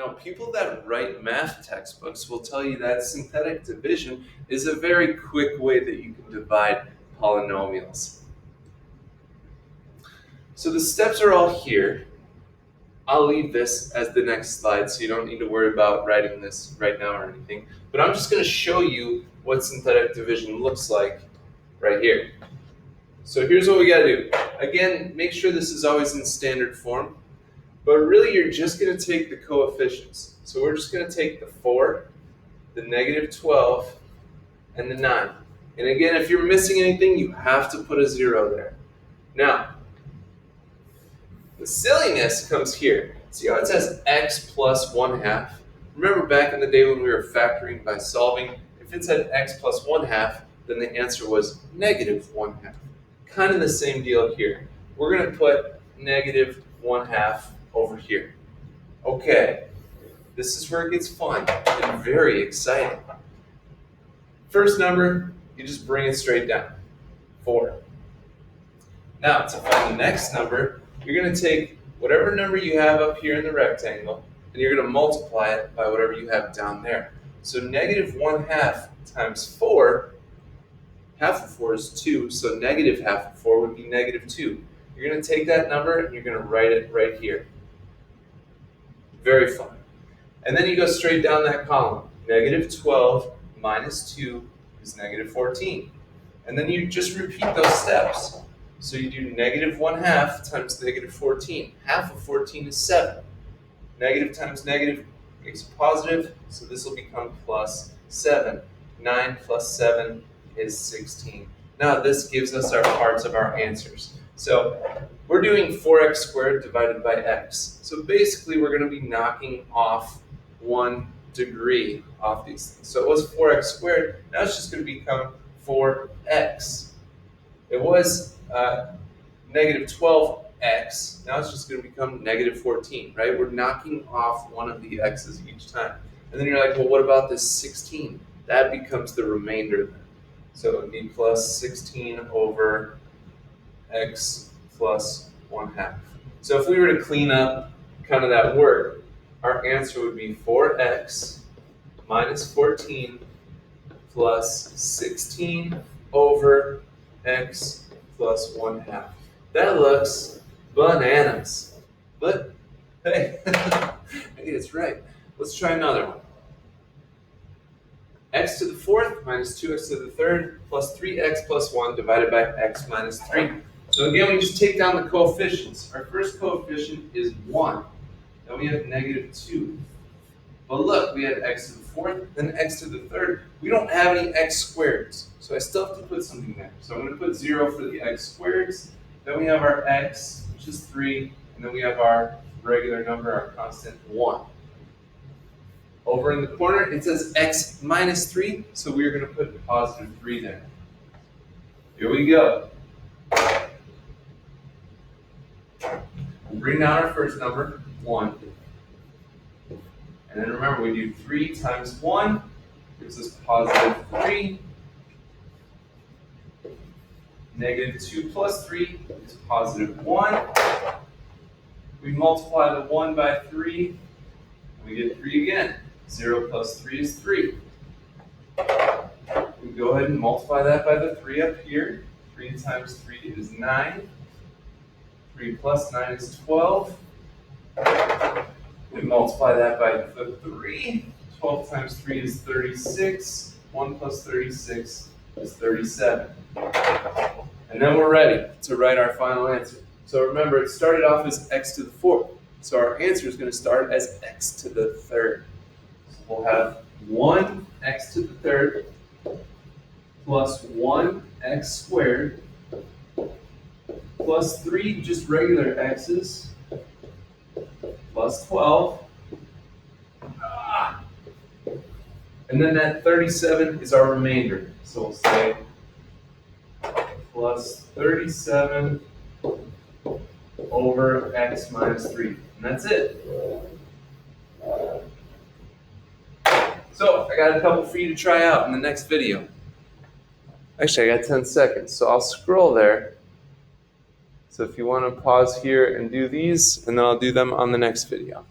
Now, people that write math textbooks will tell you that synthetic division is a very quick way that you can divide polynomials. So the steps are all here. I'll leave this as the next slide, so you don't need to worry about writing this right now or anything. But I'm just going to show you what synthetic division looks like right here. So here's what we got to do. Again, make sure this is always in standard form. But really, you're just going to take the coefficients. So we're just going to take the 4, the negative 12, and the 9. And again, if you're missing anything, you have to put a 0 there. Now, the silliness comes here. See how it says x plus 1/2? Remember back in the day when we were factoring by solving, if it said x plus 1/2, then the answer was negative 1/2. Kind of the same deal here. We're going to put negative 1/2 over here. Okay, this is where it gets fun and very exciting. First number, you just bring it straight down, 4. Now, to find the next number, you're going to take whatever number you have up here in the rectangle, and you're going to multiply it by whatever you have down there. So negative 1/2 times 4, half of 4 is 2, so negative half of 4 would be negative 2. You're going to take that number and you're going to write it right here. Very fun. And then you go straight down that column. Negative 12 minus 2 is negative 14. And then you just repeat those steps. So you do negative 1/2 times negative 14. Half of 14 is 7. Negative times negative makes a positive, so this will become plus 7. 9 plus 7 is 16. Now this gives us our parts of our answers. So we're doing 4x squared divided by x. So basically we're going to be knocking off 1 degree off these things. So it was 4x squared, now it's just going to become 4x. It was negative 12x, now it's just going to become negative 14, right? We're knocking off one of the x's each time. And then you're like, well, what about this 16? That becomes the remainder then. So it would be plus 16 over x plus 1/2. So if we were to clean up kind of that word, our answer would be 4x minus 14 plus 16 over x plus 1/2. That looks bananas. But hey, hey, it's right. Let's try another one. X to the 4th minus 2x to the 3rd plus 3x plus 1 divided by x minus 3. So again, we just take down the coefficients. Our first coefficient is 1. Then we have negative 2. But look, we had x to the 4th, then x to the 3rd. We don't have any x squareds, so I still have to put something there. So I'm going to put 0 for the x squareds. Then we have our x, which is 3. And then we have our regular number, our constant, 1. Over in the corner, it says x minus 3, so we're going to put positive 3 there. Here we go. We'll bring down our first number, 1. And then remember, we do 3 times 1 gives us positive 3. Negative 2 plus 3 is positive 1. We multiply the 1 by 3, and we get 3 again. 0 plus 3 is 3. We go ahead and multiply that by the 3 up here. 3 times 3 is 9. 3 plus 9 is 12. We multiply that by the 3. 12 times 3 is 36. 1 plus 36 is 37. And then we're ready to write our final answer. So remember, it started off as x to the 4th. So our answer is going to start as x to the 3rd. So we'll have 1x to the 3rd plus 1x squared plus 3 just regular x's plus 12. And then that 37 is our remainder. So we'll say plus 37 over x minus 3. And that's it. So I got a couple for you to try out in the next video. Actually, I got 10 seconds, so I'll scroll there. So if you want to pause here and do these, and then I'll do them on the next video.